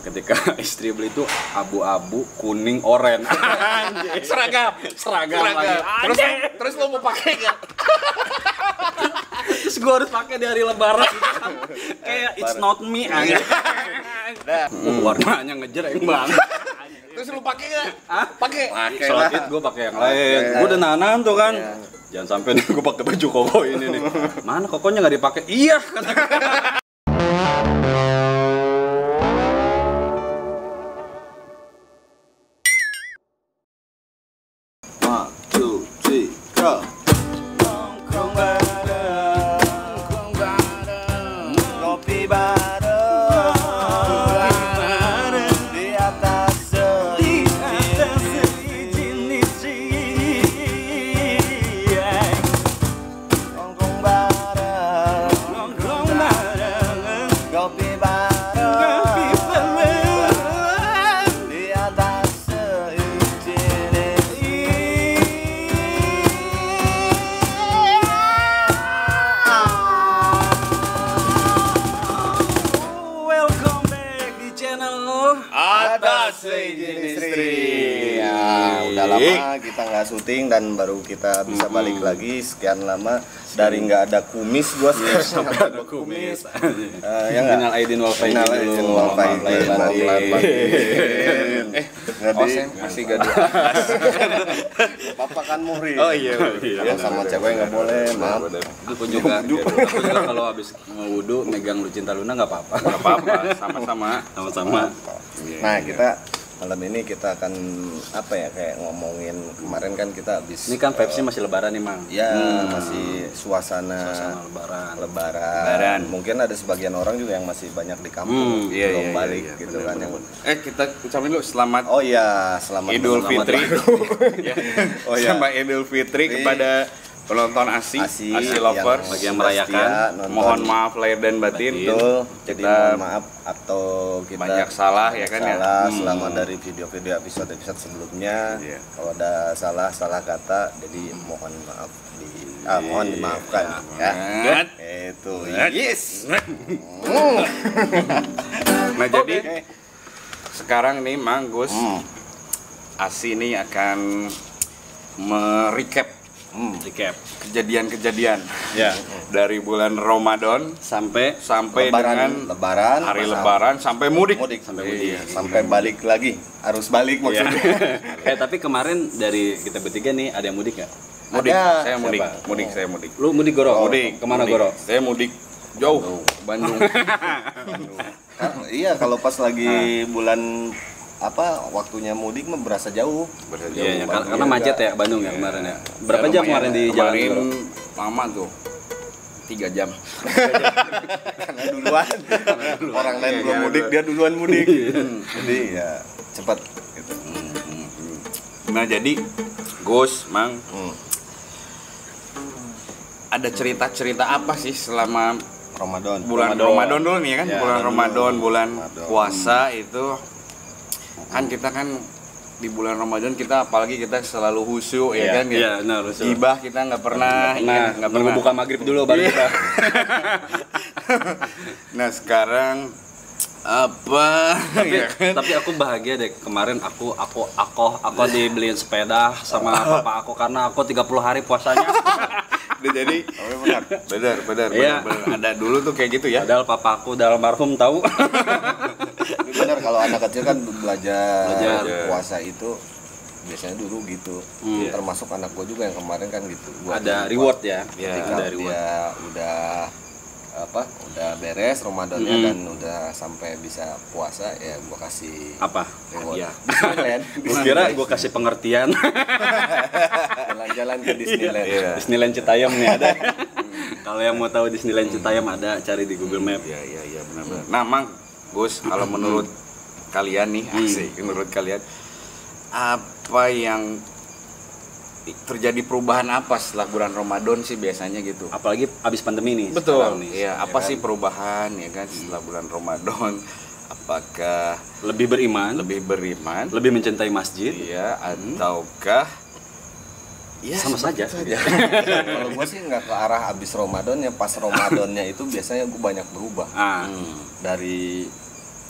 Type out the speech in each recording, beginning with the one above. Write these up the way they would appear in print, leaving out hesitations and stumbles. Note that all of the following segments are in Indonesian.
ketika istri beli itu abu-abu, kuning, oranye. Seragam lagi. Terus lo mau pakai nggak? Terus gue harus pakai di hari lebaran. Kayak it's not me aja. Warnanya ngejreng banget. Terus lo pakai nggak? Pakai. Sholat Id gue pakai yang lain. Gue udah nahan tuh kan. Jangan sampai nih gue pakai baju koko ini nih. Mana kokonya nggak dipakai? Iya. Udah lama kita nggak syuting dan baru kita bisa balik lagi sekian lama dari nggak ada kumis gua sampai ada kumis. Ya nggak? Minal aidin wal faizin dulu. Masih gak ada. Bapak kan muhrim. Oh iya. Kalau sama cewek nggak boleh, maaf. Aku juga kalau habis mau wudu megang Lucinta Luna nggak apa-apa. Nggak apa-apa, sama-sama. Nah kita malam ini kita akan apa ya kayak ngomongin kemarin kan kita habis ini kan Pepsi masih lebaran nih Mang. Ya masih suasana lebaran. Mungkin ada sebagian orang juga yang masih banyak di kampung belum balik gitu kan yang Kita ucapin dulu selamat selamat Idul Fitri. Selamat Idul Fitri kepada penonton Asi lovers bagi yang merayakan. Mohon maaf lahir dan batin. Betul. Jadi mohon maaf atau kita banyak salah ya kan ya. Selama dari video-video episode sebelumnya kalau ada salah kata jadi mohon maaf mohon dimaafkan ya. Itu. Yes. Nah jadi sekarang nih Mang Gus Asi ini akan merecap kejadian-kejadian dari bulan Ramadan sampai dengan hari Lebaran sampai mudik sampai balik lagi harus balik maksudnya. Tapi kemarin dari kita bertiga nih ada yang mudik nggak? Saya mudik. Lu mudik Goro? Mudik. Kemana Goro? Saya mudik jauh, Bandung. Iya kalau pas lagi bulan waktunya mudik mah berasa jauh. Iya, karena macet ya Bandung ya kemarin ya. Berapa jam kemarin di jalan? Kemarin lama tuh. 3 jam. Karena duluan. Orang lain belum mudik, dia duluan mudik. Jadi ya cepat gitu. Nah, jadi Gus, Mang. Ada cerita-cerita apa sih selama bulan Ramadan dulu nih kan? Bulan Ramadan, bulan puasa itu kan kita kan di bulan Ramadan kita apalagi kita selalu khusyuk ya kan ya. Gibah kita nggak pernah buka maghrib dulu baru kita. Nah sekarang tapi aku bahagia deh kemarin aku dibeliin sepeda sama papa aku karena aku 30 hari puasanya. Jadi benar. Ada dulu tuh kayak gitu ya. Padahal papa aku udah almarhum tahu. Benar kalau anak kecil kan belajar puasa itu biasanya dulu gitu. Termasuk anak gue juga yang kemarin kan gitu. Ada reward ya. Ketika dia udah beres Ramadannya dan udah sampai bisa puasa ya gue kasih apa? Reward. Gue kira gue kasih pengertian. Jalan-jalan ke Disneyland. Disneyland Citayam nih ada. Kalau yang mau tahu Disneyland Citayam ada, cari di Google Map. Iya benar. Nah, Mang Gus, kalau menurut kalian nih, menurut kalian apa yang terjadi perubahan apa setelah bulan Ramadan sih biasanya gitu? Apalagi abis pandemi nih. Betul. Iya, apa sih perubahan ya kan setelah bulan Ramadan? Apakah lebih beriman, lebih mencintai masjid, ataukah sama saja. Kalau gue sih nggak ke arah abis Ramadan ya, pas Ramadannya itu biasanya gue banyak berubah dari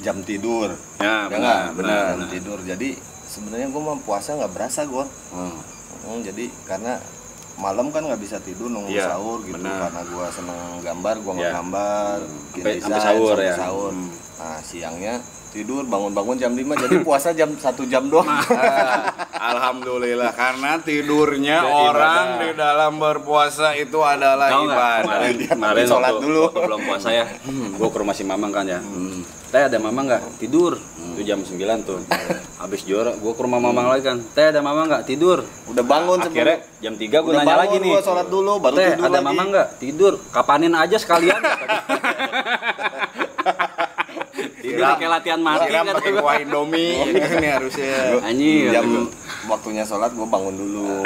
jam tidur Ya, benar. Jam tidur. Jadi sebenarnya gue mau puasa nggak berasa gue. Jadi karena malam kan nggak bisa tidur nunggu sahur gitu, karena gue seneng gambar, gue nggak gambar sampai sahur ya. Nah siangnya tidur bangun-bangun jam 5, jadi puasa jam 1 jam doang. Alhamdulillah, karena tidurnya orang di dalam berpuasa itu adalah ibadah. Kemarin sholat dulu. waktu belum puasa ya, gue ke rumah si Mamang kan ya. Teh ada Mamang nggak? Tidur. Itu jam 9 tuh. Habis juara, gue ke rumah Mamang lagi kan. Teh ada Mamang nggak? Tidur. Udah bangun akhirnya jam 3 gue nanya lagi nih. Gue sholat dulu, baru Teh tidur ada lagi. Mamang nggak? Tidur. Kapanin aja sekalian. Tidur kayak latihan mati kata pakai kuah Indomie. Ini harusnya anjir. Jam waktunya sholat gue bangun dulu.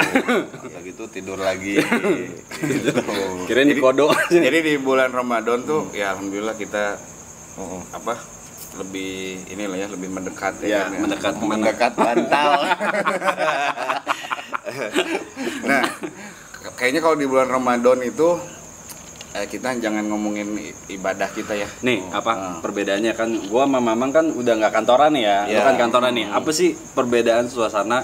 Kayak gitu tidur lagi. Gitu. Kirain di kodok. Jadi di bulan Ramadan tuh ya alhamdulillah kita lebih inilah ya, lebih mendekat ya. Mendekat bantal. Nah, kayaknya kalau di bulan Ramadan itu kita jangan ngomongin ibadah kita ya. Nih, perbedaannya kan gua sama Mamang kan udah nggak kantoran nih ya. Lu kan kantoran nih. Apa sih perbedaan suasana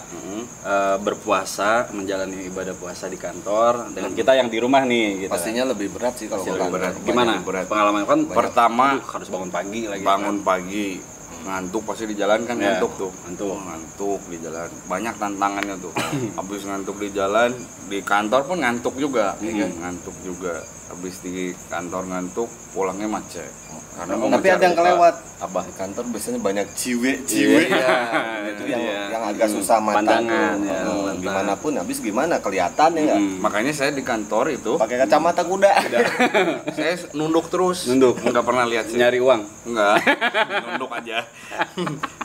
berpuasa, menjalani ibadah puasa di kantor dengan kita yang di rumah nih gitu. Pastinya lebih berat sih kalau kantor. Gimana? Pengalaman kan pertama harus bangun pagi lagi. Bangun pagi, ngantuk pasti di jalan kan, ngantuk tuh. Ngantuk di jalan. Banyak tantangannya tuh. Habis ngantuk di jalan, di kantor pun ngantuk juga, ngantuk juga. Habis di kantor ngantuk, pulangnya macet. Karena tapi ada yang kelewat. Apa? Di kantor biasanya banyak ciwe. Itu yang agak susah mata. Pandangan gimana pun habis gimana kelihatan ya enggak? Makanya saya di kantor itu pakai kacamata kuda. Saya nunduk terus. Enggak pernah lihat sih. Nyari uang. Enggak. Nunduk aja.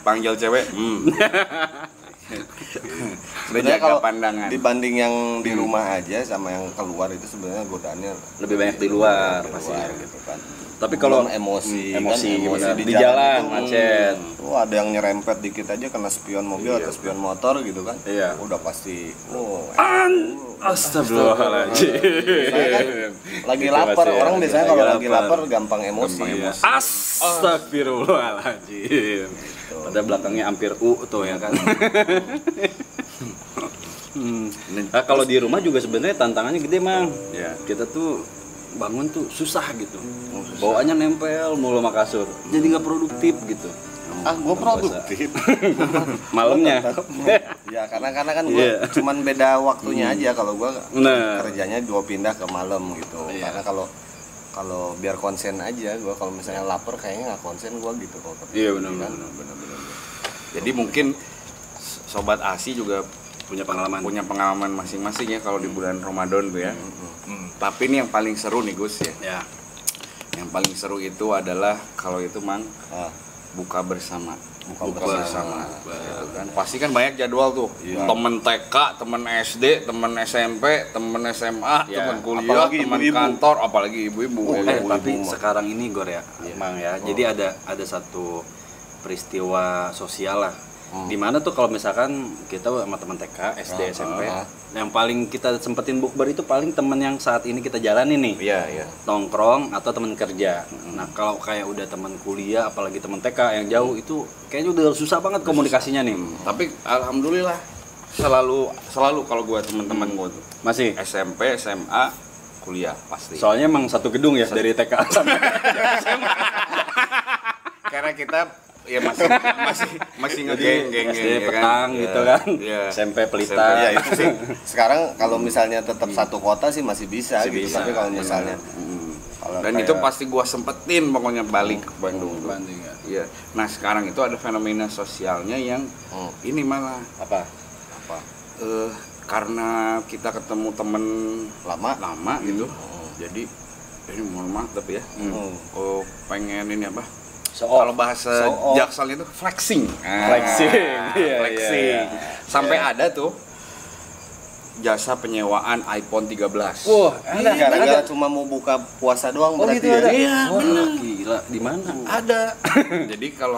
Panggil cewek. Sebenarnya kalau pandangan dibanding yang di rumah aja sama yang keluar itu sebenarnya godaannya lebih banyak di luar pasti gitu kan. Tapi kalau emosi di jalan macet. Ada yang nyerempet dikit aja kena spion mobil atau spion motor gitu kan. Iya. Udah pasti. Astagfirullahaladzim. Saya kan lagi lapar. Orang biasanya kalau lagi lapar gampang emosi. Astagfirullahaladzim. Pada belakangnya hampir tuh ya kan. Nah, kalau di rumah juga sebenarnya tantangannya gede, Mang. Ya, kita tuh bangun tuh susah gitu. Bawaannya nempel mulu sama kasur. Jadi nggak produktif gitu. Gue produktif. Malamnya. Ya karena kan gue cuman beda waktunya aja. Kalau gue kerjanya gue pindah ke malam gitu. Karena kalau biar konsen aja gue, kalau misalnya lapar kayaknya nggak konsen gue gitu kalau kerja. Iya benar. Jadi mungkin sobat ASI juga punya pengalaman masing-masing ya kalau di bulan Ramadan tuh ya. Tapi ini yang paling seru nih Gus ya. Yang paling seru itu adalah kalau itu Mang buka bersama. Gitu kan. Pasti kan banyak jadwal tuh. Temen TK, temen SD, temen SMP, temen SMA, temen kuliah, temen kantor, apalagi ibu-ibu. Tapi sekarang ini Gor ya, Mang ya. Jadi ada satu peristiwa sosial lah. Dimana tuh kalau misalkan kita sama teman TK, SD, SMP, yang paling kita sempetin bukber itu paling temen yang saat ini kita jalani nih. Nongkrong atau teman kerja. Nah kalau kayak udah teman kuliah, apalagi teman TK yang jauh itu kayaknya udah susah banget komunikasinya nih. Tapi alhamdulillah selalu kalau gue teman-teman gue tuh masih SMP, SMA, kuliah pasti. Soalnya emang satu gedung ya dari TK sampai SMA. Karena kita ya masih ngegeng SD Petang kan? Gitu kan. SMP Pelita. Ya itu sih. Sekarang kalau misalnya tetap satu kota sih masih bisa gitu. Tapi kalau misalnya dan itu pasti gua sempetin pokoknya balik ke Bandung. Iya. Nah, sekarang itu ada fenomena sosialnya yang ini malah apa? Karena kita ketemu temen lama gitu. Jadi ini mohon maaf tapi ya. Pengen ini apa? Kalau bahasa Jaksel itu flexing. Flexing. Sampai ada tuh jasa penyewaan iPhone 13. Wah, gara-gara cuma mau buka puasa doang berarti. Gitu ada. Iya, gila. Di mana? Ada. Jadi kalau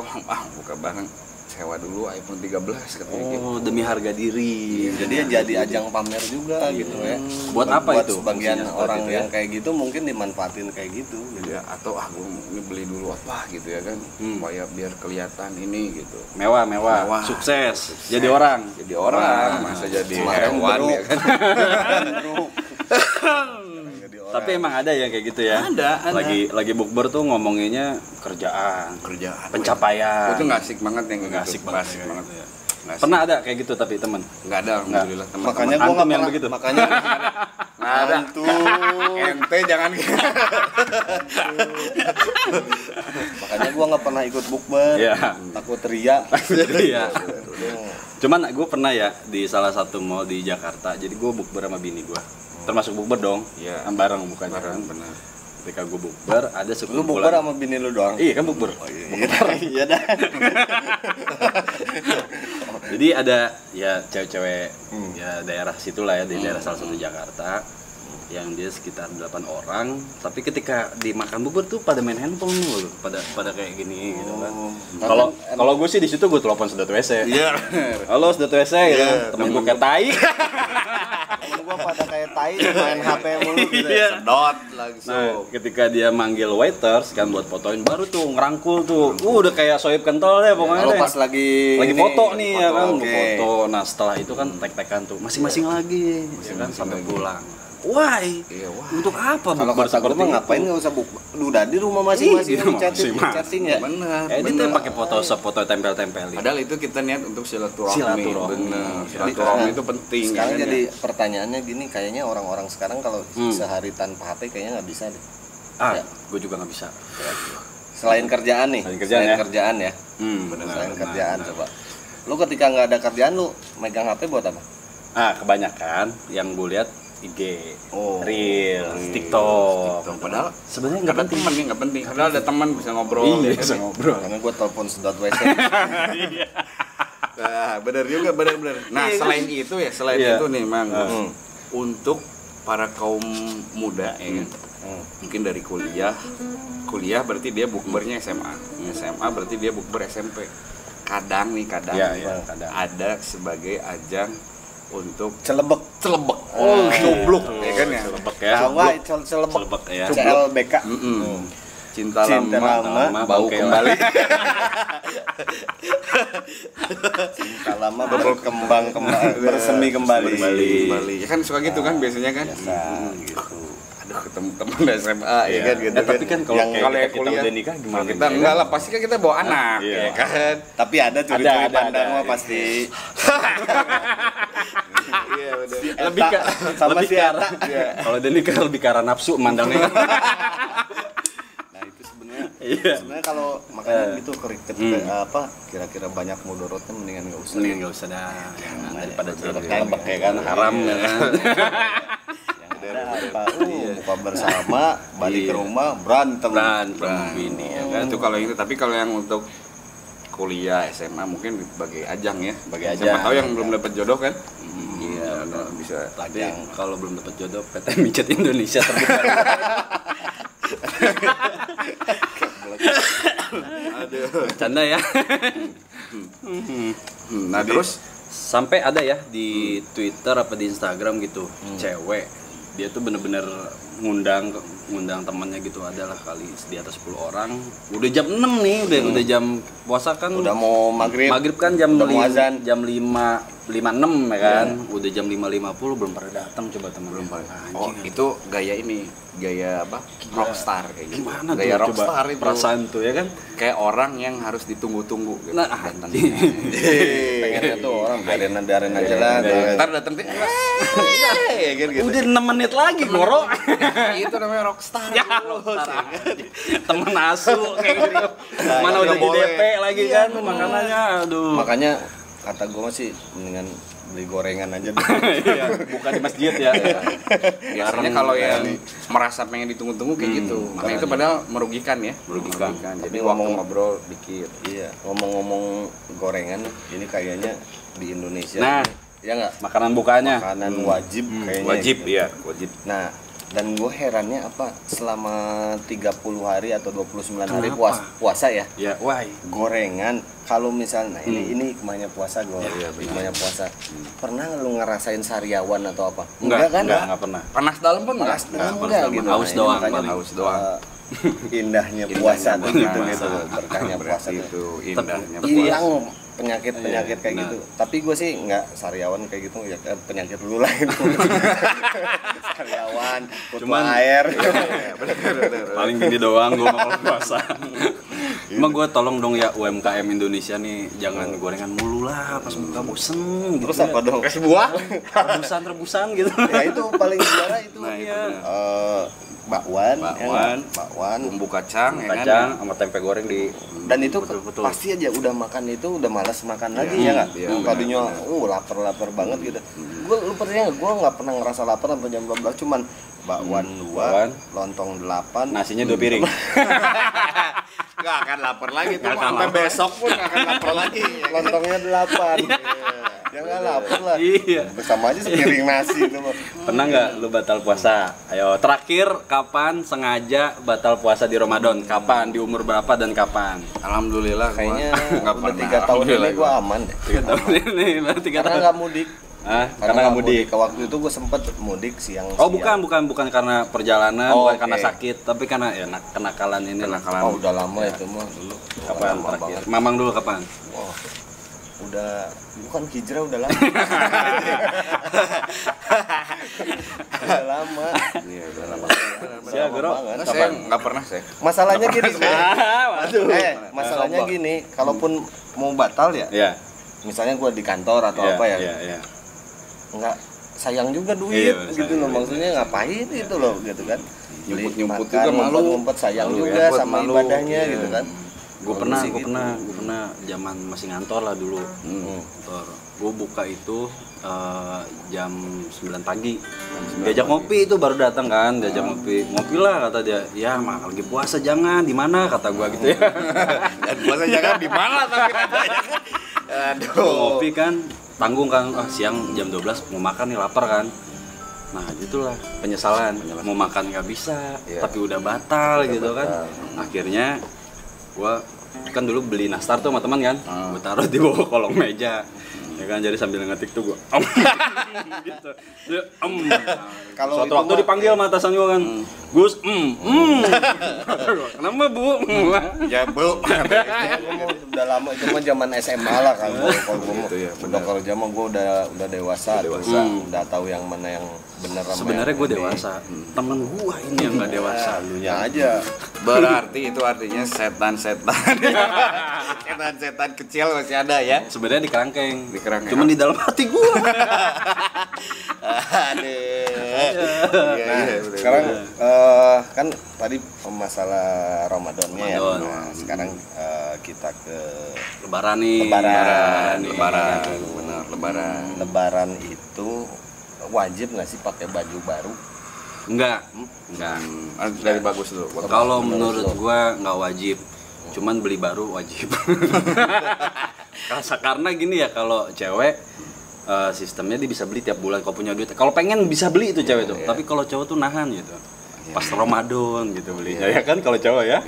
buka bareng sewa dulu iPhone 13 katanya gitu. Oh, demi harga diri. Jadi jadi ajang pamer juga gitu ya. Buat apa buat itu? sebagian Fungsinya orang seperti itu ya? yang kayak gitu mungkin dimanfaatin kayak gitu. Ya, atau gue ini beli dulu apa gitu ya kan, supaya biar kelihatan ini gitu. Mewah. Sukses. Jadi orang. Masa jadi Kemarin hewan bro. ya kan. Tapi emang ada yang kayak gitu ya. Ada. Lagi bukber tuh ngomonginnya kerjaan, pencapaian. Itu nggak asik banget yang Nggak gitu. asik banget. Nggak asik banget. Ya. Nggak asik. Pernah ada kayak gitu tapi teman. Nggak ada, alhamdulillah teman. Makanya gua Antum nggak yang pernah begitu? makanya nggak ada. Ente jangan gitu. makanya gua nggak pernah ikut bukber. Iya. Takut ria. Iya. Cuman gue pernah ya di salah satu mall di Jakarta. Jadi gue bukber sama bini gue. Termasuk bukber dong. Iya. Bareng bukan Bareng, kan? benar. Ketika gue bukber ada Lu bukber sekumpulan. sama bini lu doang. Iya kan bukber. Iya dah. Jadi ada ya cewek-cewek ya daerah situlah ya di daerah salah satu Jakarta yang dia sekitar 8 orang, tapi ketika dimakan bubur tuh pada main handphone loh, pada kayak gini gitu kan. Kalau gue sih di situ gue telepon sedot WC. Iya. Halo sedot WC gitu. Temen gue kayak tai. Temen gua pada kayak tai main HP mulu gitu. Iya. Sedot langsung. Nah, ketika dia manggil waiters kan buat fotoin baru tuh ngerangkul tuh. Udah kayak sohib kentol deh pokoknya Kalau deh. pas lagi Foto nih ya kan, oke. foto. Nah, setelah itu kan tek-tekan tuh masing-masing lagi, ya kan sampai pulang. Why? Iya, wah. Untuk apa Kalau bukber kata gua mah ngapain nggak usah lu udah di rumah masing-masing Iya, di rumah chatting masing-masing. ya. Benar. Editnya pakai Photoshop, foto tempel-tempelin. Padahal itu kita niat untuk silaturahmi. Silaturahmi. Benar. Silaturahmi itu penting. Sekarang ya kan, jadi ya? pertanyaannya gini, kayaknya orang-orang sekarang kalau sehari tanpa HP kayaknya nggak bisa deh. Ya. Gue juga nggak bisa. Selain kerjaan nih, Selain kerjaan ya. kerjaan ya. Selain kerjaan coba. Lu ketika nggak ada kerjaan lu megang HP buat apa? Kebanyakan yang gue lihat IG, Oh, Reels, TikTok. Padahal Sebenarnya nggak nggak penting. teman nih, nggak penting. Padahal ada teman bisa ngobrol. Iya, ya bisa kan? ngobrol. Karena gua telepon sedot WC. Nah, benar juga, benar. Nah, selain itu ya, Iya. itu nih, Mang. Untuk para kaum muda ya kan. Mungkin dari kuliah berarti dia bukbernya SMA. SMA berarti dia bukber SMP. Kadang Iya, kadang. ada sebagai ajang untuk Celebek. Oh, coblok ya kan ya. Celebek ya. Tawa celebek. Celebek ya. CLBK. Cinta Cinta lama, lama, bau bangke kembali. Cinta lama berkembang kembali, bersemi kembali. Kembali. Ya kan suka gitu kan biasanya kan. Gitu. Aduh, ketemu teman SMA ya kan gitu. Tapi kan kalau Yang kayak kita kuliah, udah nikah gimana? kita enggak lah, pasti kan kita bawa anak Iya. ya kan. Tapi ada curi-curi Ada, pandang ada. mah pasti. Iya benar. Lebih ke sama lebih si ke Eta. arah- kalau dia nikah lebih ke arah nafsu mandangnya. Nah itu sebenarnya Iya. sebenarnya kalau makanya gitu apa kira-kira banyak mudorotnya mendingan nggak usah. Mending nggak usah dah, jangan daripada Celebek celebek ya kan haram ya kan. Yang ada apa? Buka bersama, balik ke rumah berantem. Berantem bini ya kan. Itu kalau itu, tapi kalau yang untuk kuliah SMA mungkin sebagai ajang ya, Sebagai Siapa ajang. tahu yang belum dapat jodoh kan. Iya, Nah, bisa. Tapi kalau belum dapat jodoh PT Micet Indonesia terbuka. Aduh. Bercanda ya. Nah, terus Sampai ada ya di Twitter apa di Instagram gitu, cewek dia tuh bener-bener ngundang temannya gitu, adalah kali di atas 10 orang. Udah jam 6 nih, udah jam puasa kan. Udah mau maghrib. Maghrib kan jam Udah mau azan. jam 5.56 ya kan. Udah jam 5.50 belum pada datang, coba temen belum pada. oh, itu gaya ini, gaya apa? Rockstar kayak gitu. Gimana Gaya tuh coba rockstar itu. perasaan tuh ya kan. Kayak orang yang harus ditunggu-tunggu gitu. Nah, datangnya. Pengennya tuh orang biarin aja lah. Ntar datang tuh ya kan gitu. Udah 6 menit lagi ngorok. Itu namanya rockstar. Ya, temen asu kayak gitu. Mana nggak udah di boleh. DP lagi kan makanannya, aduh. Makanya kata gue masih mendingan beli gorengan aja deh. Iya, bukan di masjid ya. Biasanya kalau yang merasa pengen ditunggu-tunggu kayak gitu. Makanya itu padahal merugikan ya. Merugikan. Jadi Tapi waktu ngomong- ngobrol dikit. Iya, ngomong-ngomong gorengan ini kayaknya di Indonesia. Nah. ya nggak? Makanan bukanya. Makanan wajib kayaknya. Wajib gitu. ya, wajib. Nah, Dan gue herannya apa selama 30 hari atau 29 hari puasa ya. Ya, why? Gorengan kalau misalnya ini kemanya puasa gue. Kemanya puasa. Pernah lu ngerasain sariawan atau apa? Enggak kan? Enggak pernah. Panas dalam pun enggak gitu. Haus doang. Haus doang. Indahnya puasa tuh gitu berkahnya puasa itu indahnya hilang penyakit kayak gitu. Tapi gue sih nggak sariawan kayak gitu ya, penyakit lu lah itu. Sariawan kutu air paling gini doang gue kalau puasa. Emang gue tolong dong ya UMKM Indonesia nih, jangan gorengan mulu lah pas buka bosen gitu. Terus apa dong? Es buah rebusan gitu ya. Itu paling juara itu. bakwan, bumbu kacang sama tempe goreng di. Dan itu betul. Pasti aja udah makan itu udah malas makan lagi ya nggak? Tadinya lapar banget gitu. Lu percaya nggak? Gue nggak pernah ngerasa lapar sampai jam 12, cuman bakwan 2, lontong 8, nasinya 2 piring. Nggak akan lapar lagi tuh, sampai besok pun nggak akan lapar lagi. Lontongnya 8. Ya nggak lapar lah. Iya. Bersama aja sepiring nasi itu. Pernah nggak lu batal puasa? Ayo, terakhir kapan sengaja batal puasa di Ramadan? Kapan? Di umur berapa dan kapan? Alhamdulillah kayaknya udah 3 tahun ini gua aman deh. 3 tahun ini, 3 tahun. Karena nggak mudik. Karena nggak mudik. Waktu itu gue sempet mudik siang. Oh bukan karena perjalanan, bukan karena sakit, tapi karena ya kenakalan ini. Oh udah lama itu mah dulu. Kapan terakhir? Mamang dulu kapan? Oh, udah bukan hijrah udah lama. Udah lama. Iya udah lama. Saya Goro. Saya nggak pernah saya. Masalahnya gini. Masalahnya gini, kalaupun mau batal ya. Iya. Misalnya gue di kantor atau apa ya. Iya. Nggak sayang juga duit gitu loh, maksudnya ngapain itu loh gitu kan, nyumput juga malu, ngumpet sayang juga sama ibadahnya gitu kan. Gue pernah zaman masih ngantor lah dulu. Kantor gue buka itu jam 9 pagi, diajak ngopi itu baru datang kan, diajak ngopi lah kata dia, ya mah lagi puasa jangan di mana kata gue gitu ya. Dan puasa jangan di mana tapi katanya. Aduh, ngopi kan tanggung kan, siang jam 12 mau makan nih lapar kan. Nah gitulah penyesalan, mau makan nggak bisa, tapi udah batal gitu kan. Akhirnya gua kan dulu beli nastar tuh sama teman kan, gua taruh di bawah kolong meja. Ya kan, jadi sambil ngetik tuh gua gitu. Kalau suatu waktu dipanggil sama atasan gua kan, Gus, kenapa Bu? Ya Bu, udah lama itu mah zaman SMA lah kan. Kalau gua udah kalau zaman gua udah dewasa. Udah tahu yang mana yang benar. Sebenarnya gua dewasa, temen gua ini yang nggak dewasa. Lunya aja. Berarti itu artinya setan kecil masih ada ya. Sebenarnya di kerangkeng. Cuman di dalam hati gua. Sekarang kan tadi masalah Ramadannya ya. Nah, sekarang kita ke Lebaran nih. Lebaran itu wajib nggak sih pakai baju baru? Enggak. Dari bagus dulu. Kalau menurut gua nggak wajib. Cuman beli baru wajib. Karena gini ya, kalau cewek sistemnya dia bisa beli tiap bulan kalau punya duit. Kalau pengen bisa beli itu cewek tuh. Tapi kalau cowok tuh nahan gitu. Pas Ramadan gitu belinya ya kan kalau cowok ya.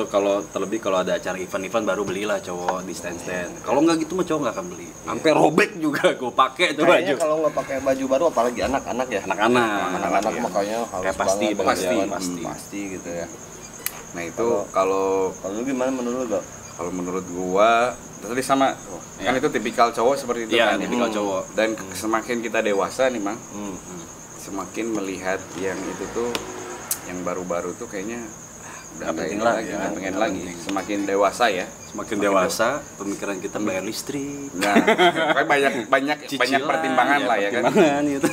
Tuh kalau terlebih kalau ada acara event baru belilah cowok di stand. Kalau nggak gitu mah cowok nggak akan beli. Sampai robek juga gue pakai tuh baju. Kalau nggak pakai baju baru apalagi anak-anak ya. Anak-anak makanya harus pasti gitu ya. Nah itu kalau lu gimana menurut lo? Kalau menurut gua tadi sama kan itu tipikal cowok seperti itu kan. Tipikal cowok. Dan semakin kita dewasa nih Mang, semakin melihat yang itu tuh yang baru-baru tuh kayaknya udah pengen lagi. Semakin dewasa ya. Semakin dewasa pemikiran kita bayar listrik. Nah, banyak pertimbangan lah ya kan. Gitu.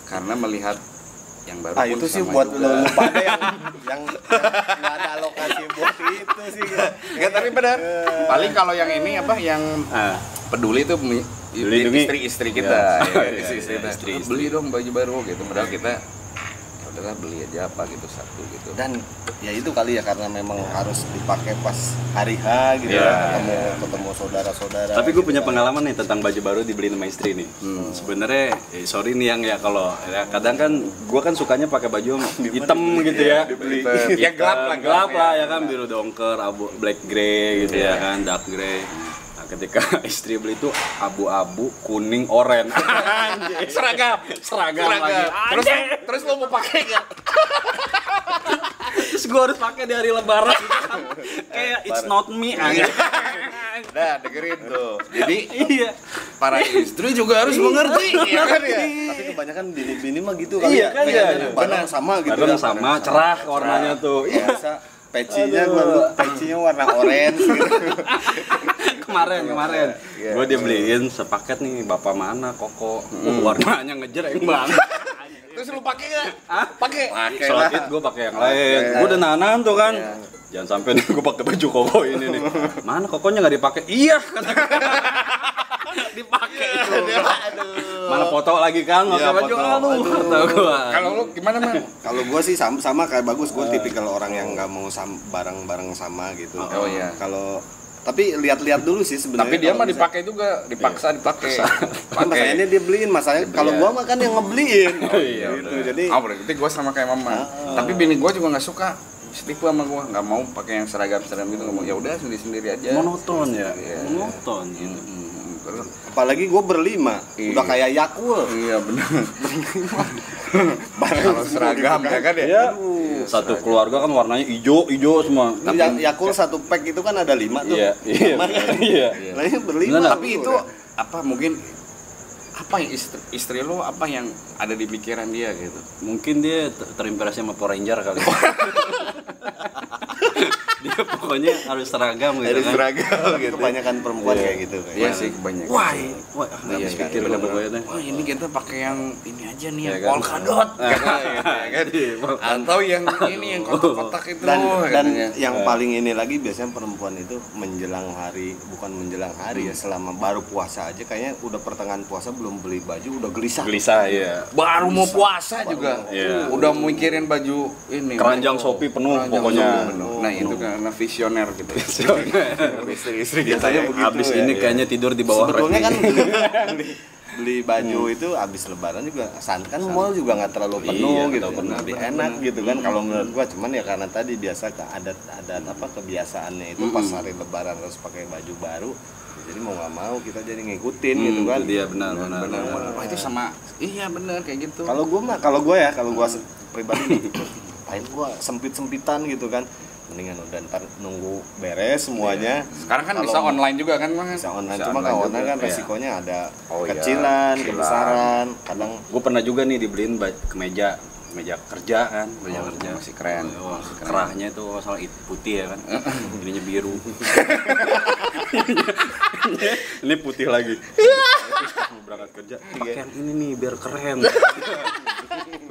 Karena melihat yang baru itu sih buat lo pada yang nggak ada alokasi buat itu sih. Enggak, tapi benar. Paling kalau yang ini apa yang peduli tuh istri-istri kita, istri kita. Beli dong baju baru gitu. Padahal kita udahlah beli aja apa gitu satu gitu. Dan ya itu kali ya karena memang harus dipakai pas hari H gitu ketemu saudara-saudara. Tapi gue punya pengalaman nih tentang baju baru dibeliin sama istri nih. Sebenarnya sorry nih yang ya kalau ya kadang kan gue kan sukanya pakai baju hitam gitu ya. Ya gelap lah ya kan, biru dongker, abu black grey gitu ya kan, dark grey. Nah, ketika istri beli itu abu-abu, kuning, oranye. seragam lagi. Terus lo mau pakai nggak? Terus gue harus pakai di hari Lebaran. Kayak it's not me aja. Nah, dengerin tuh. Jadi Iya. para istri juga harus mengerti, ya kan ya. Tapi kebanyakan bini mah gitu kali Iya kan ya. Barang sama gitu. Barang sama, cerah warnanya tuh. Iya. Biasa pecinya warna orange gitu. kemarin gue dibeliin sepaket nih, bapak mana koko, warnanya ngejreng banget. Terus lu pakai nggak? Pakai Sholat id gue pakai yang lain, gue udah nahan tuh kan, jangan sampai nih gue pakai baju koko ini nih. Mana kokonya nggak dipakai? Iya kata dipakai itu. Mana foto lagi kan pakai baju, kata gue. Kalau lu gimana man? Kalau gue sih sama kayak Bagus, gue tipikal orang yang nggak mau barang-barang sama gitu. Oh iya. Kalau tapi lihat-lihat dulu sih sebenarnya. Tapi dia mah dipakai juga, dipaksa dipakai. Kan masalahnya dia beliin, masalahnya kalau gua mah kan yang ngebeliin. Iya, gitu. Jadi berarti gua sama kayak mama. Tapi bini gua juga nggak suka setipu sama gua, nggak mau pakai yang seragam gitu, nggak mau. Ya udah sendiri aja. Monoton ya, monoton gitu. apalagi gua berlima, udah kayak Yakul. Iya benar. Kalau seragam ya kan ya. Iya. Satu keluarga kan warnanya hijau semua. Tapi Yakul satu pack itu kan ada 5 tuh. Iya. Nah, ini berlima. Tapi itu apa mungkin apa yang istri lo apa yang ada di pikiran dia gitu? Mungkin dia terinspirasi sama Power Ranger kali. Dia pokoknya harus seragam gitu Harus kan. seragam gitu. Kebanyakan perempuan kayak gitu. Iya sih kebanyakan. Wah, habis pikir udah pokoknya deh. Wah ini kita pakai yang ini aja nih, Ya yang kan? polkadot. Atau yang ini yang kotak-kotak itu. Dan yang paling ini lagi biasanya perempuan itu menjelang hari, bukan menjelang hari ya, selama baru puasa aja kayaknya udah pertengahan puasa belum beli baju udah gelisah. Gelisah ya. Baru mau puasa juga. Iya. Udah mikirin baju ini. Keranjang Shopee penuh pokoknya. Nah, itu karena visioner gitu. Istri-istri biasanya begitu. Habis ini kayaknya tidur di bawah. Sebetulnya kan beli baju itu habis lebaran juga kan mall juga nggak terlalu penuh gitu, lebih enak gitu kan kalau menurut gua. Cuman ya karena tadi biasa adat apa kebiasaannya itu pas hari lebaran harus pakai baju baru, jadi mau nggak mau kita jadi ngikutin gitu kan. Iya benar. Wah, itu sama iya benar kayak gitu. Kalau gua pribadi paling gua sempit-sempitan gitu kan, mendingan udah ntar nunggu beres semuanya. Sekarang kan bisa online juga kan, Bang? Bisa online, cuma kalau online kan resikonya ada kecilan, kebesaran. Kadang gue pernah juga nih dibeliin kemeja kerja kan, kerja masih keren. Kerahnya itu soal putih ya kan, ininya biru. Ini putih lagi. Terus mau berangkat kerja, pakai yang ini nih biar keren.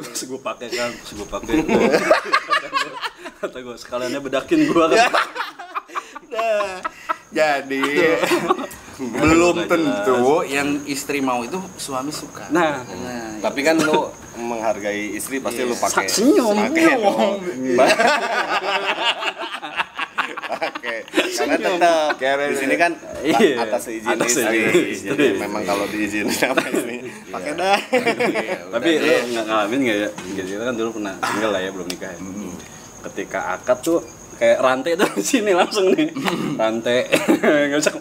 Terus gue pakai. Kata gue sekaliannya bedakin gue kan. nah, Jadi belum tentu yang istri mau itu suami suka. Nah, tapi kan lu menghargai istri pasti lu pakai. Senyum. Karena tetap di sini kan atas izin istri. Jadi memang kalau diizinin sama istri pakai dah. Tapi lu nggak ngalamin nggak ya? Kita kan dulu pernah single lah ya, belum nikah ya. Ketika akad tuh kayak rantai tuh sini langsung nih. Rantai nggak bisa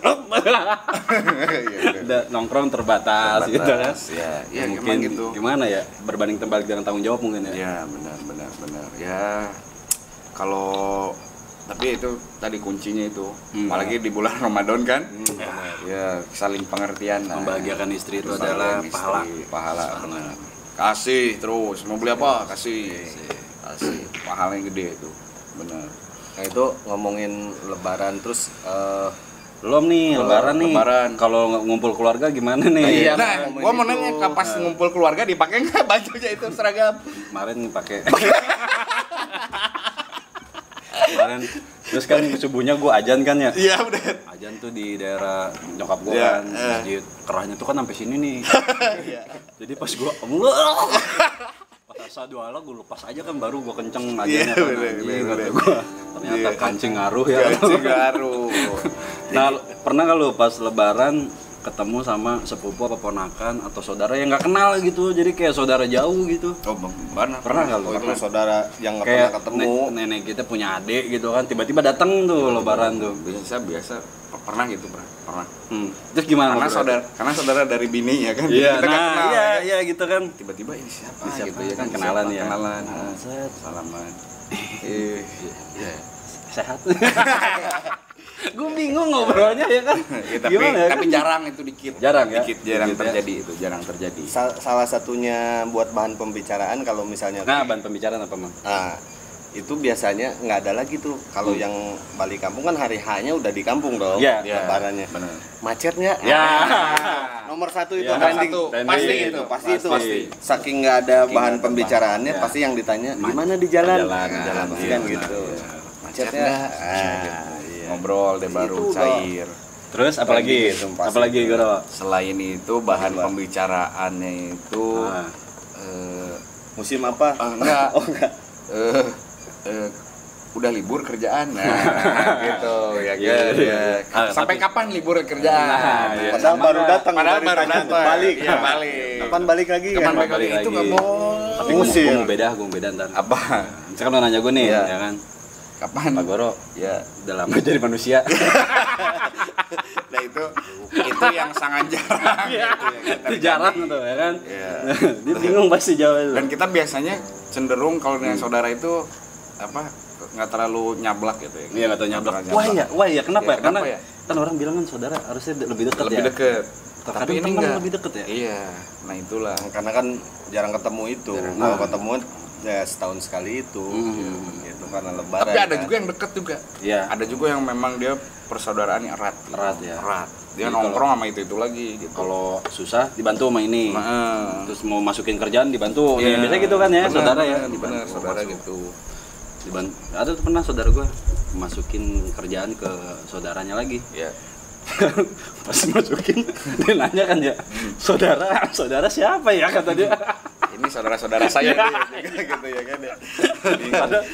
udah nongkrong terbatas gitu kan. Ya Mungkin gitu. gimana ya? Berbanding terbalik dengan tanggung jawab mungkin ya. Ya benar. Ya kalau tapi itu tadi kuncinya itu, apalagi di bulan Ramadan kan, ya saling pengertian. Membahagiakan istri itu adalah pahala. Benar. Kasih terus, mau beli apa kasih, pahala yang gede itu, benar. Nah itu ngomongin lebaran terus Belum nih lebaran nih. Kalau ngumpul keluarga gimana nih? Nah, gua mau nanya pas ngumpul keluarga dipakai nggak bajunya itu seragam? Kemarin pakai. Kemarin terus kan subuhnya gue ajan kan ya. Iya udah. Ajan tuh di daerah nyokap gue kan, masjid. Kerahnya tuh kan sampai sini nih. Jadi pas gue pas Dua gue lepas aja kan baru gue kenceng aja kan anjing gue. Ternyata kancing ngaruh ya. Kancing ngaruh. Nah, pernah gak lu pas lebaran ketemu sama sepupu apa ponakan atau saudara yang nggak kenal gitu, jadi kayak saudara jauh gitu? Oh, pernah nggak lu? Pernah saudara yang nggak pernah ketemu. Nenek kita punya adik gitu kan, tiba-tiba datang tuh lebaran tuh. Biasa pernah gitu, pernah. Terus gimana? Karena saudara dari bini ya kan. Iya, kita nah, kenal, iya gitu kan. Tiba-tiba ini siapa gitu ya kan, kenalan ya. Kenalan. Salaman. Sehat. Gue bingung ngobrolnya ya kan. Gimana, tapi jarang itu dikit. Jarang ya. Jarang terjadi itu, jarang terjadi. Salah satunya buat bahan pembicaraan kalau misalnya. Nah, bahan pembicaraan apa, Mang? Nah, itu biasanya nggak ada lagi tuh. Kalau yang balik kampung kan hari H-nya udah di kampung dong. Iya. Lebarannya. Benar. Macetnya. Ya. Nomor satu itu pasti itu. Saking nggak ada bahan pembicaraannya, pasti yang ditanya gimana di jalan. Jalan kan gitu. Macetnya. Ngobrol deh baru cair. Terus apalagi Goro? Selain itu bahan pembicaraannya itu musim apa? Enggak. Udah libur kerjaan gitu ya kan. Sampai kapan libur kerjaan? Padahal baru datang balik. Iya, balik. Kapan balik lagi? Kapan balik lagi itu enggak mau. Tapi gue mau beda ntar. Apa? Misalkan lo nanya gue nih ya kan. Kapan? Pak Goro, ya udah lama jadi manusia. Nah itu yang sangat jarang. Itu jarang tuh ya kan. Dia bingung pasti jawab. Dan kita biasanya cenderung kalau dengan saudara itu apa nggak terlalu nyablak gitu ya. Iya nggak terlalu nyablak. Wah ya kenapa ya? Karena kan orang bilang kan saudara harusnya lebih dekat ya. Lebih dekat. Tapi ini enggak lebih dekat ya. Iya. Nah itulah. Karena kan jarang ketemu itu. Kalau ketemu ya setahun sekali itu. Gitu karena lebaran. Tapi ada juga yang dekat juga. Iya. Ada juga yang memang dia persaudaraan yang erat. Erat. Dia nongkrong sama itu lagi gitu. Kalau susah dibantu sama ini. Terus mau masukin kerjaan dibantu. Ya, biasanya gitu kan ya, saudara ya. Benar, saudara gitu. Ada tuh pernah saudara gue masukin kerjaan ke saudaranya lagi. Iya. Pas masukin dia nanya kan ya, saudara siapa ya kata dia. Ini saudara saya gitu ya kan ya.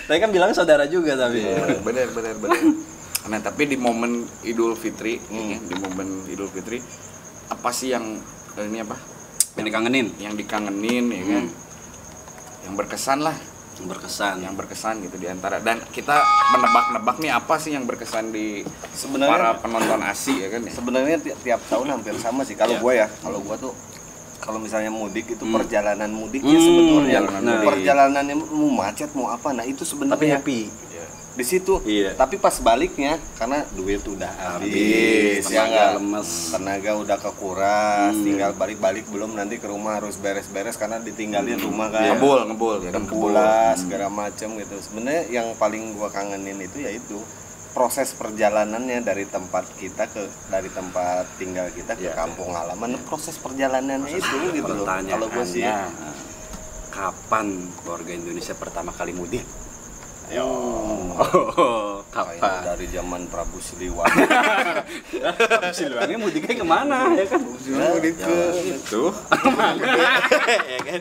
Tapi kan bilangnya saudara juga tapi. Benar. Nah tapi di momen Idul Fitri, di momen Idul Fitri apa sih yang ini apa? Yang dikangenin ya kan? Yang berkesan lah. Yang berkesan gitu di antara, dan kita menebak-nebak nih apa sih yang berkesan di para penonton ASI ya kan ya. Sebenarnya tiap tahun hampir sama sih kalau gue ya. Kalau gue tuh kalau misalnya mudik itu perjalanan mudiknya sebetulnya perjalanannya mau macet mau apa, nah itu sebenarnya tapi happy di situ. Tapi pas baliknya karena duit udah habis, tenaga lemes, tenaga udah kekuras, tinggal balik belum nanti ke rumah harus beres-beres karena ditinggalin rumah kan. Ngebul segala macam gitu. Sebenarnya yang paling gua kangenin itu yaitu proses perjalanannya dari tempat tinggal kita ke kampung halaman. Proses perjalanannya itu gitu loh. Kalau gua sih kapan warga Indonesia pertama kali mudik? Kapan? Dari zaman Prabu Siliwangi. Prabu Siliwangi mudiknya kemana ya kan? Mudik ke itu. Ya kan?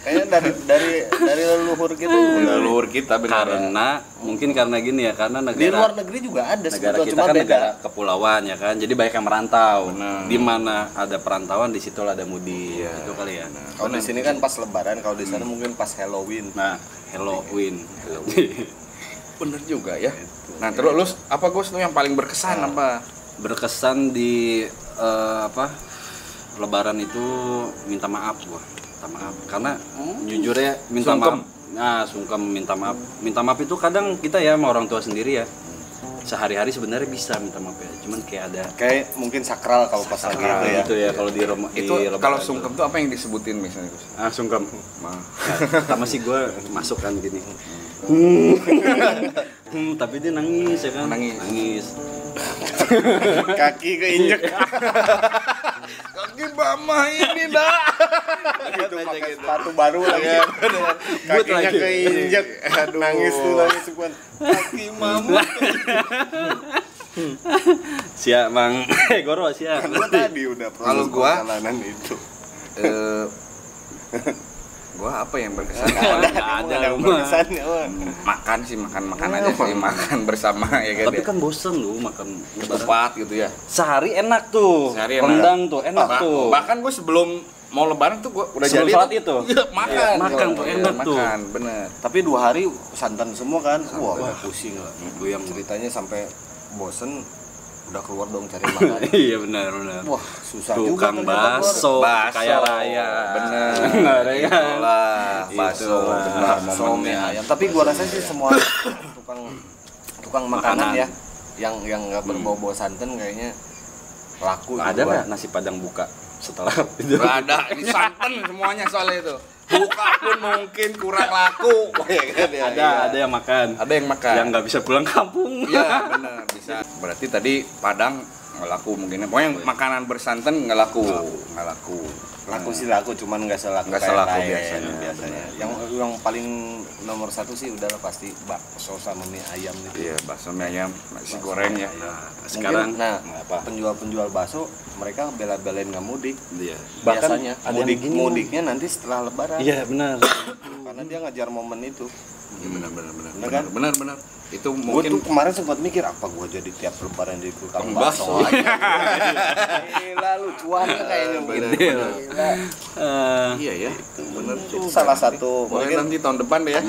Kayaknya dari leluhur kita karena mungkin karena gini ya, karena negara di luar negeri juga ada negara kita kan negara kepulauan ya kan, jadi banyak yang merantau. Di mana ada perantauan di situ ada mudik. Itu kali ya. Kalau di sini kan pas lebaran, kalau di sana mungkin pas Halloween. Halloween. Bener juga ya. Nah terus apa Gus tuh yang paling berkesan apa? Berkesan di lebaran itu minta maaf gua. Karena jujur ya sungkem minta maaf. Minta maaf itu kadang kita ya sama orang tua sendiri ya. Sehari-hari sebenarnya bisa minta maaf ya. Cuman kayak mungkin sakral kalau pas lagi itu ya. Gitu ya kalau di kalau sungkem itu apa yang disebutin misalnya Gus? Sungkem. Pertama sih gue masuk kan gini. Tapi dia nangis ya kan. Nangis. Kaki keinjek. Kaki mama ini dah. Gitu pakai sepatu baru lagi. Kakinya keinjek. Nangis bukan. Kaki mama. Siap Mang. Goro siap. Karena tadi udah kalau gua perjalanan itu. Gua apa yang berkesan? Ada yang berkesan ya. Makan sih, makan aja sih, makan bersama ya kan. Tapi kan bosen lu makan ketupat gitu ya. Sehari enak tuh. Sehari rendang tuh enak tuh. Bahkan gue sebelum mau lebaran tuh gue udah sebelum jadi sholat itu. Iya, makan tuh enak tuh. Makan, bener. Tapi 2 hari santan semua kan. Wah, pusing lah. Itu yang ceritanya sampai bosen udah keluar dong cari makan. Iya benar. Wah, susah juga tukang bakso kaya raya. Bener ya kan. Bakso mie ayam. Tapi gua rasa sih semua tukang makanan ya yang nggak berbau santan kayaknya laku. Ada nggak nasi padang buka setelah itu? Nggak ada, ini santan semuanya soalnya itu. Buka pun mungkin kurang laku. Ada yang makan. Ada yang makan. Yang nggak bisa pulang kampung. Iya benar bisa. Berarti tadi Padang nggak laku mungkin. Pokoknya makanan bersantan nggak laku. Laku sih laku, cuman nggak selaku biasanya. Yang paling nomor 1 sih udahlah pasti bakso sama mie ayam gitu. Iya, bakso mie ayam, nasi goreng ya. Sekarang penjual bakso mereka bela-belain nggak mudik. Iya. Biasanya mudiknya nanti setelah lebaran. Iya benar. Karena dia ngajar momen itu. Iya benar. Itu Gue mungkin tuh kemarin sempat mikir apa gue jadi tiap lebaran jadi tukang bakso aja. Gila lu cuannya kayaknya begitu. Iya ya. Bener itu salah satu mungkin nanti tahun depan deh ya.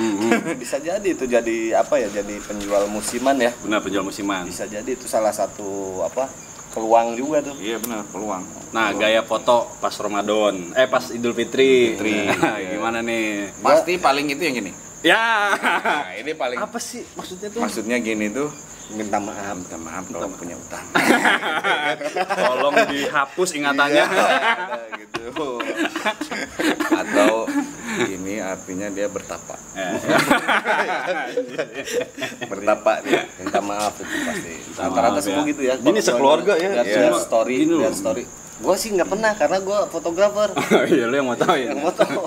Bisa jadi itu jadi apa ya, jadi penjual musiman ya. Benar, penjual musiman. Bisa jadi itu salah satu apa peluang juga tuh. Iya benar, peluang. Nah, gaya foto pas Ramadan, pas Idul Fitri. Nah, gimana nih? Pasti paling itu yang gini. Ya. Nah, ini paling apa sih maksudnya tuh? Maksudnya gini tuh, minta maaf kalau punya utang. Tolong dihapus ingatannya. Gitu. Atau ini artinya dia bertapa. Bertapa dia. Minta maaf itu pasti. Rata-rata semua gitu ya. Ini sekeluarga ya. Lihat story. Gua sih nggak pernah karena gua fotografer. Iya, lu yang mau tahu ya. Yang mau tahu.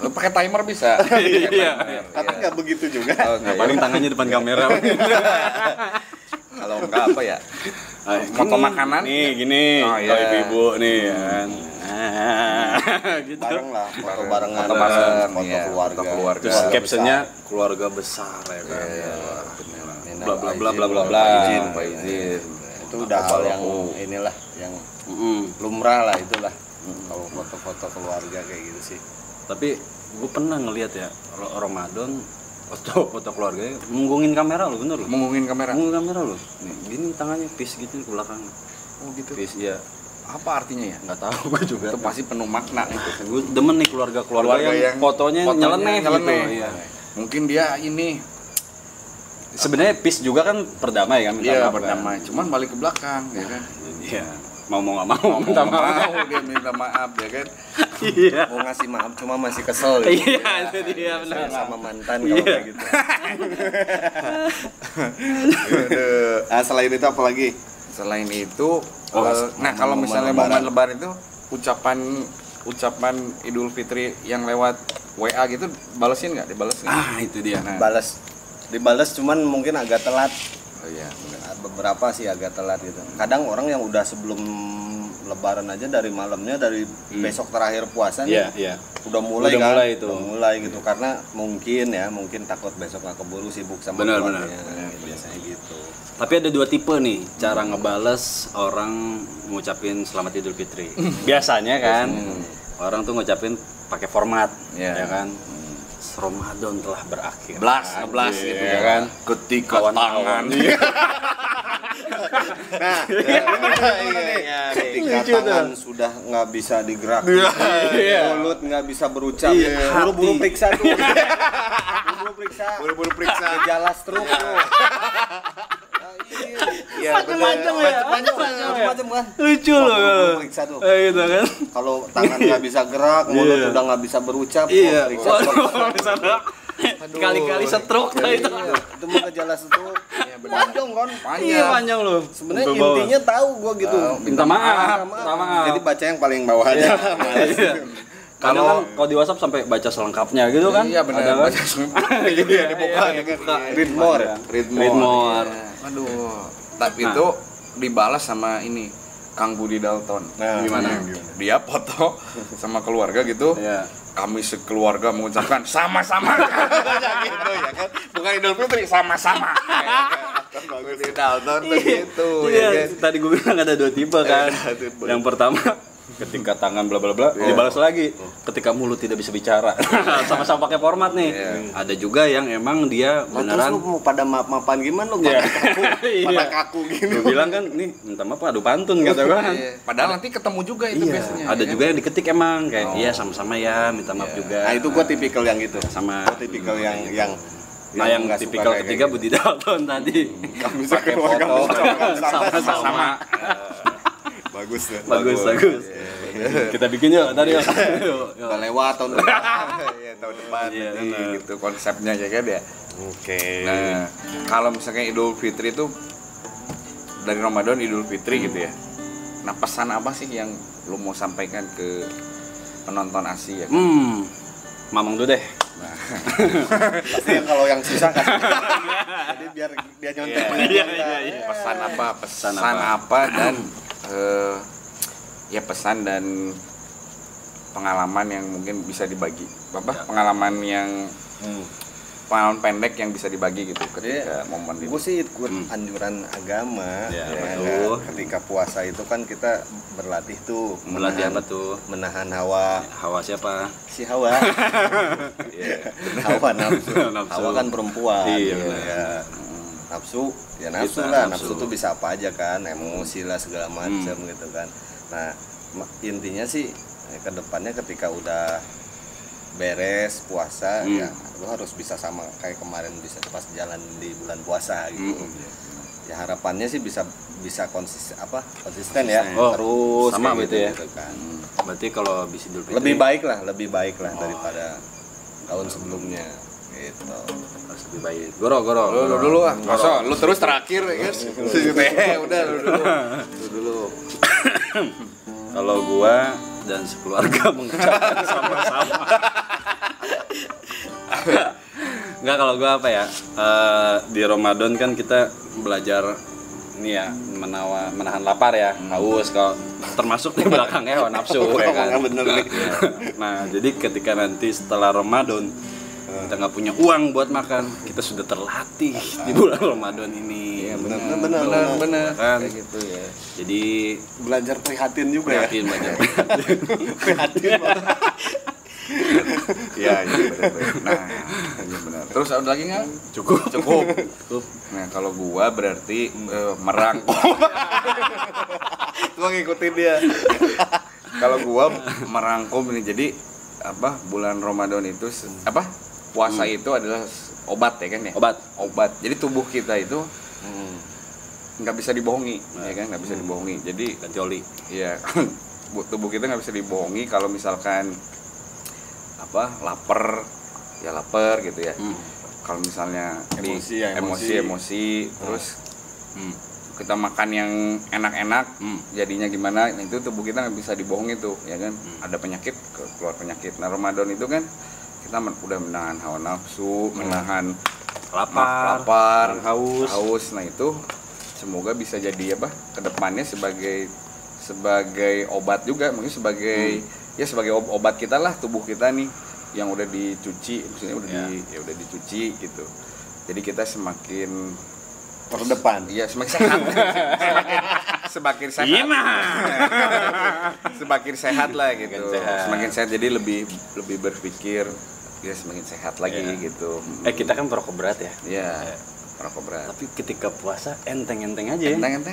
Lu pakai timer bisa. Iya. Tapi nggak begitu juga. Paling tangannya depan kamera. Kalau enggak apa ya? Foto makanan nih gini. Oh iya, ibu-ibu nih kan. Gitu. Bareng lah, foto barengan, foto keluarga. Terus captionnya keluarga besar ya kan. Bla bla bla. Izin. Itu udah hal yang inilah yang lumrah lah itulah. Kalau foto-foto keluarga kayak gitu sih. Tapi gue pernah ngelihat ya Ramadan foto keluarga munggungin kamera lo, bener lo? Munggungin kamera lo. Nih, gini tangannya peace gitu ke belakang. Oh gitu. Peace ya. Apa artinya ya? Nggak tahu gue juga. Itu pasti penuh makna itu. Gue demen nih keluarga yang fotonya nyeleneh gitu. Iya. Mungkin dia ini sebenarnya peace juga kan berdamai kan, iya berdamai, cuman balik ke belakang ya kan. Iya, mau nggak mau minta maaf, dia minta maaf ya kan. Iya, mau ngasih maaf cuma masih kesel gitu. Iya, itu dia benar, sama mantan kalau kayak gitu. Nah, selain itu apa lagi? Selain itu nah kalau misalnya momen lebaran itu ucapan Idul Fitri yang lewat WA gitu balesin nggak? Dibalesin? Itu dia. Nah. Dibales cuman mungkin agak telat. Oh iya, beberapa sih agak telat gitu. Kadang orang yang udah sebelum lebaran aja dari malamnya, dari besok terakhir puasa nih, udah mulai gitu karena mungkin takut besok nggak keburu sibuk sama keluarganya. Biasanya gitu. Tapi ada 2 tipe nih cara ngebales orang ngucapin selamat Idul Fitri. Biasanya kan orang tuh ngucapin pakai format, ya kan. Ramadan telah berakhir. Ngeblas gitu ya kan. Ketika tangan. Ketika tangan sudah nggak bisa digerak, mulut nggak bisa berucap, buru-buru periksa tuh. Buru-buru periksa gejala stroke tuh. Macam-macam kan. Lucu loh. Periksa tuh. Gitu kan. Kalau tangan nggak bisa gerak, mulut udah nggak bisa berucap, periksa. Kali-kali stroke itu. Itu mah gejala stroke. Panjang kan? Panjang loh. Sebenarnya intinya tahu gua gitu. Minta maaf. Jadi baca yang paling bawah aja. Kalau di WhatsApp sampai baca selengkapnya gitu kan? Iya benar. Baca selengkapnya. Dibuka. Read more. Aduh. Tapi itu dibalas sama ini Kang Budi Dalton. Gimana? Dia foto sama keluarga gitu. kami sekeluarga mengucapkan sama-sama gitu ya kan, bukan Idul Fitri, sama-sama Bagus Dalton begitu ya kan? Tadi gue bilang ada 2 tipe kan. Yang pertama ketika tangan bla bla bla dibalas lagi ketika mulut tidak bisa bicara. Sama-sama pakai format nih. Ada juga yang emang dia beneran terus lu mau pada maaf-maafan gimana lu pada kaku gini. Gue bilang kan nih minta maaf adu pantun kata gue kan. Padahal nanti ketemu juga itu biasanya. Ada juga yang diketik emang kayak iya sama-sama ya minta maaf juga. Nah itu gua tipikal yang gitu. Sama tipikal yang nah yang tipikal ketiga Budi Dalton tadi. Kami bisa foto sama-sama. Bagus. Kita bikin yuk tadi yuk. Udah lewat tahun depan. Iya, tahun depan. Iya, gitu konsepnya ya kan ya. Oke. Nah, kalau misalnya Idul Fitri itu dari Ramadan Idul Fitri gitu ya. Nah, pesan apa sih yang lu mau sampaikan ke penonton ASI ya? Mamang dulu deh. Nah, pasti kalau yang susah kan. Jadi biar dia nyontek. Iya. Pesan apa dan ya pesan dan pengalaman yang mungkin bisa dibagi. Pengalaman yang pengalaman pendek yang bisa dibagi gitu ketika momen itu. Gue sih ikut anjuran agama. Ketika puasa itu kan kita berlatih tuh. Berlatih apa tuh? Menahan hawa. Hawa siapa? Si Hawa. Hawa nafsu. Hawa kan perempuan. Iya. Nafsu ya nafsu lah. Nafsu tuh bisa apa aja kan, emosi lah segala macam gitu kan. Nah intinya sih ke depannya ketika udah beres puasa ya lo harus bisa sama kayak kemarin bisa pas jalan di bulan puasa gitu. Ya harapannya sih bisa konsisten ya. Terus sama gitu ya. Gitu kan. Berarti kalau bisa Idul Fitri lebih baik lah daripada tahun sebelumnya gitu. Harus lebih baik. Goro. Lu dulu ah. Masa lu terus terakhir ya kan? Udah lu dulu. Kalau gua dan sekeluarga mengucapkan sama-sama. Enggak, kalau gua apa ya? Di Ramadan kan kita belajar ini ya, menahan lapar ya, haus kalau termasuk di belakangnya nafsu ya kan. Bener nih. Nah, jadi ketika nanti setelah Ramadan kita nggak punya uang buat makan, kita sudah terlatih di bulan Ramadan ini. Ya, benar kan kayak gitu ya. Jadi belajar prihatin juga belajar prihatin ya benar. Nah, benar. Terus ada lagi nggak? Cukup. Nah, kalau gua berarti merangkum. Gua ngikutin dia. Kalau gua merangkum ini, jadi bulan Ramadan itu puasa itu adalah obat ya kan ya. Obat. Jadi tubuh kita itu nggak bisa dibohongi, ya kan, nggak bisa dibohongi. Jadi ganti oli. Iya. Tubuh kita nggak bisa dibohongi. Kalau misalkan lapar gitu ya. Kalau misalnya emosi terus kita makan yang enak-enak, jadinya gimana? Itu tubuh kita nggak bisa dibohongi tuh, ya kan? Ada penyakit, keluar penyakit. Nah, Ramadan itu kan kita udah menahan hawa nafsu, menahan lapar, haus. Nah, itu semoga bisa jadi kedepannya sebagai obat juga, mungkin sebagai obat kita lah, tubuh kita nih yang udah dicuci, maksudnya udah dicuci gitu. Jadi kita semakin terdepan. Iya, semakin sehat. Semakin sehat. Semakin sehat lah gitu. Semakin sehat, jadi lebih berpikir ya semakin sehat lagi gitu. Kita kan perokok berat ya. Iya. Perokok berat. Tapi ketika puasa enteng-enteng aja ya. Enteng aja.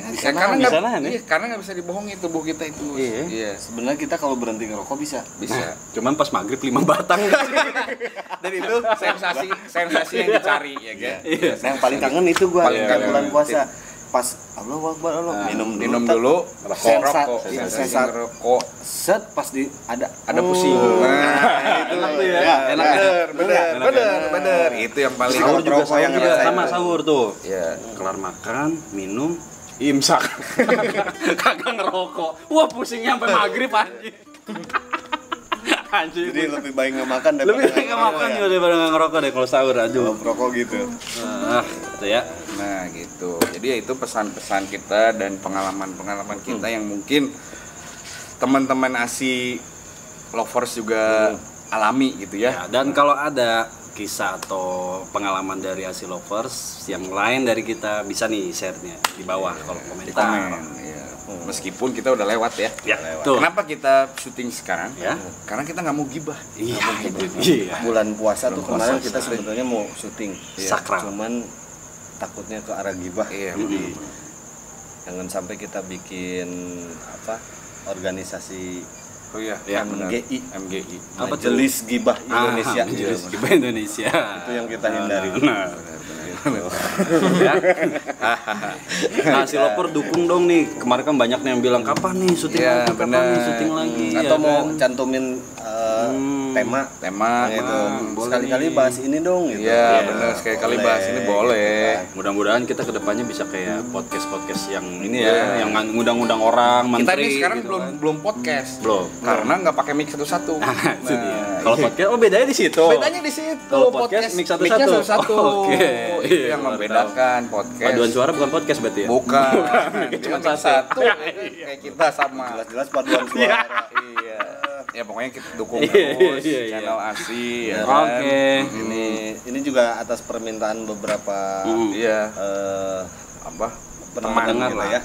Karena nggak bisa dibohongi tubuh kita itu. Iya. Sebenarnya kita kalau berhenti ngerokok bisa. Cuman pas maghrib 5 batang. Dan itu sensasi yang dicari ya kan. Iya. Yang paling kangen itu gua bulan puasa. Pas Allahu Akbar, minum dulu, rokok. Set pas ada pusing. Enak tuh ya. Bener. Itu yang paling sahur juga sama sahur tuh. Iya. Kelar makan, minum, imsak. Kagak ngerokok. Wah, pusingnya sampai maghrib anjing. Jadi lebih baik nggak makan daripada nggak ngerokok deh kalau sahur. Aduh, rokok gitu. Itu ya. Nah gitu. Jadi ya itu pesan-pesan kita dan pengalaman kita yang mungkin teman-teman ASI lovers juga alami gitu ya. Dan kalau ada kisah atau pengalaman dari Asi Lovers yang lain dari kita, bisa nih share-nya di bawah kalau komentar. Meskipun kita udah lewat ya. Tuh. Kenapa kita syuting sekarang? Ya. Karena kita nggak mau gibah. Iya. Bulan puasa tuh kemarin kita sebetulnya mau syuting. Sakral. Cuman takutnya ke arah gibah. Jadi jangan sampai kita bikin organisasi MGI. Apa Majelis Gibah Indonesia. Majelis Gibah Indonesia. Itu yang kita hindari. Nah, si Loper dukung dong nih. Kemarin kan banyak yang bilang kapan nih syuting lagi, kapan nih syuting lagi. Atau mau cantumin tema gitu. Sekali-kali bahas ini dong gitu. Iya, benar, sekali-kali bahas ini boleh. Mudah-mudahan kita kedepannya bisa kayak podcast yang ini ya, yang ngundang-undang orang, kita menteri. Kita sekarang gitu belum podcast. Belum. Karena nggak pakai mic satu-satu. Kalau podcast bedanya di situ. Bedanya di situ. Kalau podcast mic satu-satu. Oke. Itu yang membedakan podcast. Paduan suara bukan podcast berarti ya? Bukan. Cuma satu. Kayak kita sama. Jelas-jelas paduan suara. Iya. Ya pokoknya kita dukung terus channel Asi ya. Oke. Ini juga atas permintaan beberapa pendengar lah ya,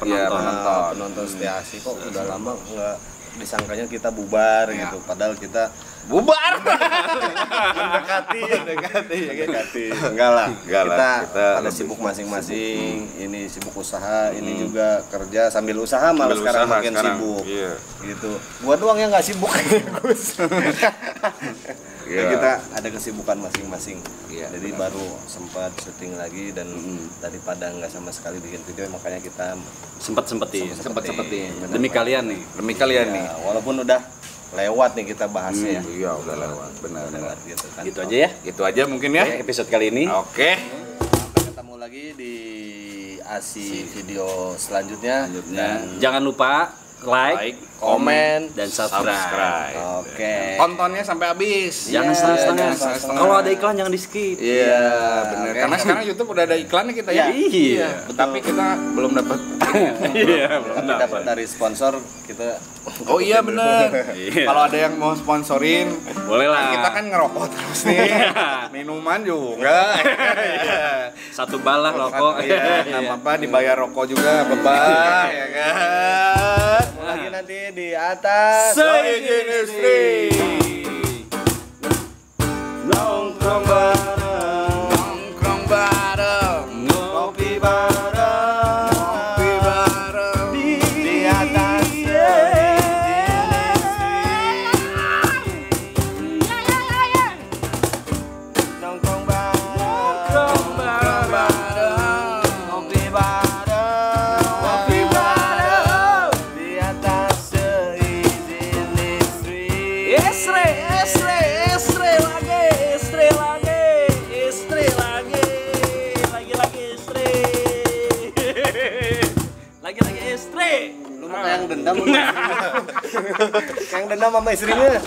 penonton setia Asi. Kok udah lama nggak disangkanya kita bubar gitu, padahal kita bubar mendekati. Enggak lah, kita pada sibuk masing-masing. Ini sibuk usaha, ini juga kerja sambil usaha, malah sekarang makin sibuk gitu. Gua doang yang nggak sibuk. Kita ada kesibukan masing-masing. Jadi baru sempat syuting lagi, dan daripada nggak sama sekali bikin video, makanya kita sempetin demi kalian nih. Walaupun udah lewat nih kita bahasnya. Iya, udah lewat. Benar. Gitu aja ya. Gitu aja mungkin ya episode kali ini. Oke. Sampai ketemu lagi di Asi video selanjutnya. Dan jangan lupa like, komen, dan subscribe. Oke. Tontonnya sampai habis. Jangan setengah-setengah. Kalau ada iklan jangan di skip. Iya, benar. Karena sekarang YouTube udah ada iklannya kita ya. Iya. Tapi kita belum dapat. Tapi dapat dari sponsor kita. Oh iya benar. Kalau ada yang mau sponsorin, boleh lah. Kita kan ngerokok terus nih. Minuman juga. Satu balah rokok. Iya, enggak apa-apa, dibayar rokok juga beban ya kan. Lagi nanti di atas Seijin Istri. Nongkrong bareng, ngopi bareng, di atas Seijin Istri. Nongkrong bareng, ngopi bareng, di atas Seijin Istri. Lagi istri. Lu mah kayak yang dendam. Kayak yang dendam sama istrinya.